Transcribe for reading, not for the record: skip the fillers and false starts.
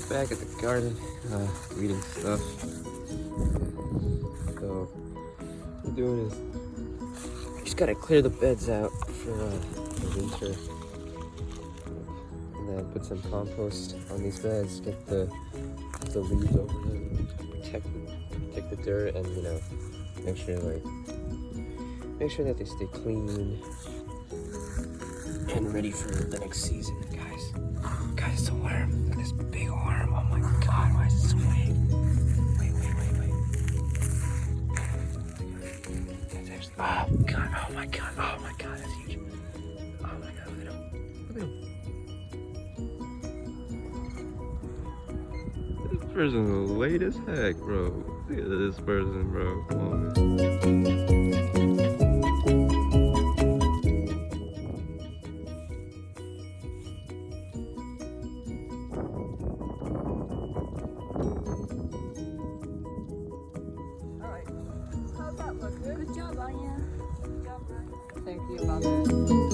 back at the garden, weeding stuff. So what we're doing is just gotta clear the beds out for the winter, and then put some compost on these beds. Get the leaves over them, protect the dirt, and make sure that they stay clean and ready for the next season, guys. Guys, it's a worm. Look at this big worm. Oh my god, why is it so big? Wait. That's actually, oh my god, that's huge. Oh my god, look at him. This person's late as heck, bro. Look at this person, bro. Come on, man. How's that look? Good job, Anya. Good job, Ryan. Thank you, Mother.